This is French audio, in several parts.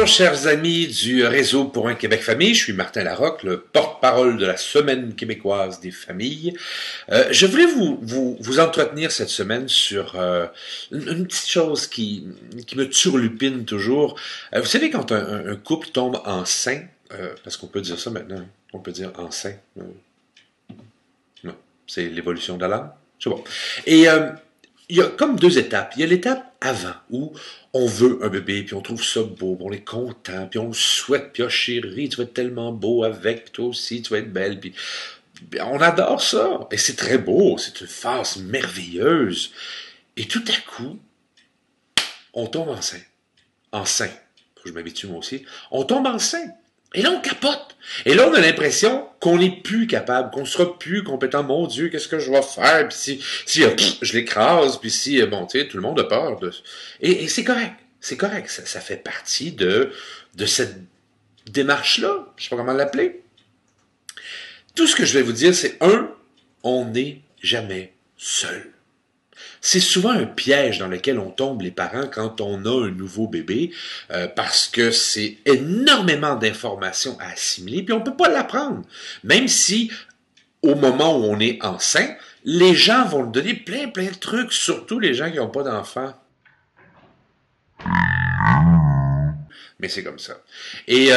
Bonjour chers amis du Réseau pour un Québec Famille, je suis Martin Larocque, le porte-parole de la Semaine québécoise des familles. Je voulais vous entretenir cette semaine sur une petite chose qui me turlupine toujours. Vous savez quand un couple tombe enceint, parce qu'on peut dire ça maintenant, on peut dire enceint, non, c'est l'évolution de la langue, c'est bon. Et il y a comme deux étapes. Il y a l'étape avant, où on veut un bébé, puis on trouve ça beau, puis on est content, puis on le souhaite, puis oh chérie, tu vas être tellement beau avec, puis toi aussi, tu vas être belle, puis on adore ça. Et c'est très beau, c'est une phase merveilleuse. Et tout à coup, on tombe enceint. Enceint. Faut que je m'habitue moi aussi. On tombe enceint. Et là, on capote. Et là, on a l'impression qu'on n'est plus capable, qu'on ne sera plus compétent. Mon Dieu, qu'est-ce que je vais faire? Puis si je l'écrase, puis si, bon, tu sais, tout le monde a peur. Et c'est correct. C'est correct. Ça fait partie de cette démarche-là. Je sais pas comment l'appeler. Tout ce que je vais vous dire, c'est on n'est jamais seul. C'est souvent un piège dans lequel on tombe les parents quand on a un nouveau bébé, parce que c'est énormément d'informations à assimiler, puis on peut pas l'apprendre. Même si, au moment où on est enceint, les gens vont nous donner plein de trucs, surtout les gens qui n'ont pas d'enfants. Mais c'est comme ça. Et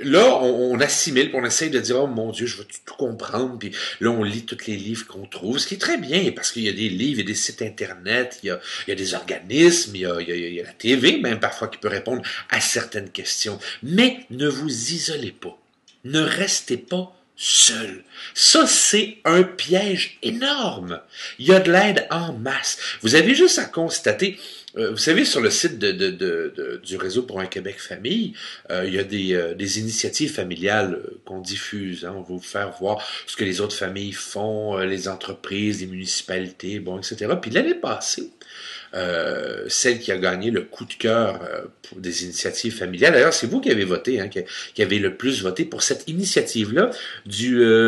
là, on assimile, puis on essaye de dire « Oh mon Dieu, je veux tout comprendre », puis là, on lit tous les livres qu'on trouve, ce qui est très bien, parce qu'il y a des livres, il y a des sites Internet, il y a des organismes, il y a la TV même parfois qui peut répondre à certaines questions. Mais ne vous isolez pas. Ne restez pas seul. Ça, c'est un piège énorme. Il y a de l'aide en masse. Vous avez juste à constater... vous savez, sur le site du Réseau pour un Québec Famille, il y a des initiatives familiales qu'on diffuse. Hein. On va vous faire voir ce que les autres familles font, les entreprises, les municipalités, bon, etc. Puis l'année passée, celle qui a gagné le coup de cœur pour des initiatives familiales. D'ailleurs, c'est vous qui avez voté, hein, qui avez le plus voté pour cette initiative-là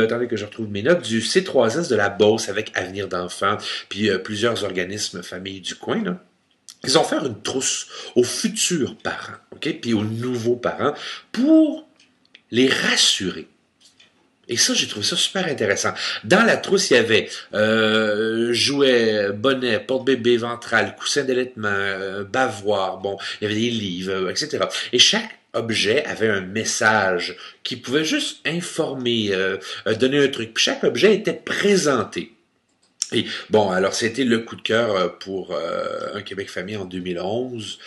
attendez que je retrouve mes notes, du C3S de la Beauce avec Avenir d'enfants, puis plusieurs organismes familles du coin, là. Ils ont fait une trousse aux futurs parents, ok, puis aux nouveaux parents pour les rassurer. Et ça, j'ai trouvé ça super intéressant. Dans la trousse, il y avait jouets, bonnet, porte-bébé ventral, coussin d'allaitement, bavoir, bon, il y avait des livres, etc. Et chaque objet avait un message qui pouvait juste informer, donner un truc. Puis chaque objet était présenté. Et bon, alors c'était le coup de cœur pour un Québec Famille en 2011.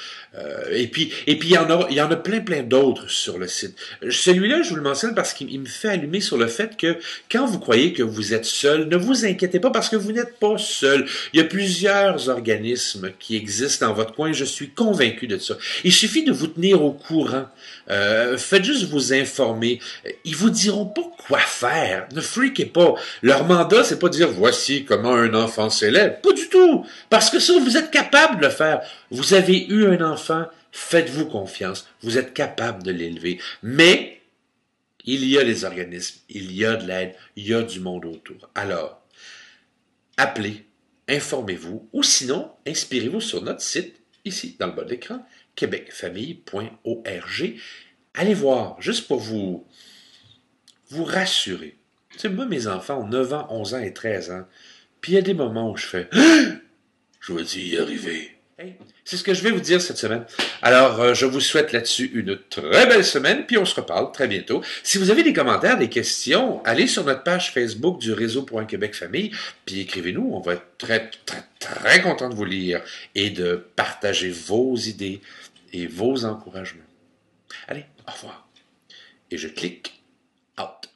Et puis il y en a plein d'autres sur le site. Celui-là, je vous le mentionne parce qu'il me fait allumer sur le fait que quand vous croyez que vous êtes seul, ne vous inquiétez pas parce que vous n'êtes pas seul. Il y a plusieurs organismes qui existent dans votre coin. Je suis convaincu de ça. Il suffit de vous tenir au courant. Faites juste vous informer. Ils vous diront pas quoi faire. Ne freakez pas. Leur mandat, c'est pas de dire voici comment un enfant s'élève. Pas du tout. Parce que ça, vous êtes capable de le faire. Vous avez eu un enfant, faites-vous confiance. Vous êtes capable de l'élever. Mais il y a des organismes, il y a de l'aide, il y a du monde autour. Alors, appelez, informez-vous, ou sinon, inspirez-vous sur notre site, ici, dans le bas de l'écran, québecfamille.org. Allez voir, juste pour vous rassurer. Tu sais, moi, mes enfants ont 9 ans, 11 ans et 13 ans. Puis il y a des moments où je fais « Je vais y arriver ». Hey, c'est ce que je vais vous dire cette semaine. Alors, je vous souhaite là-dessus une très belle semaine, puis on se reparle très bientôt. Si vous avez des commentaires, des questions, allez sur notre page Facebook du Réseau pour un Québec Famille, puis écrivez-nous. On va être très content de vous lire et de partager vos idées et vos encouragements. Allez, au revoir. Et je clique out.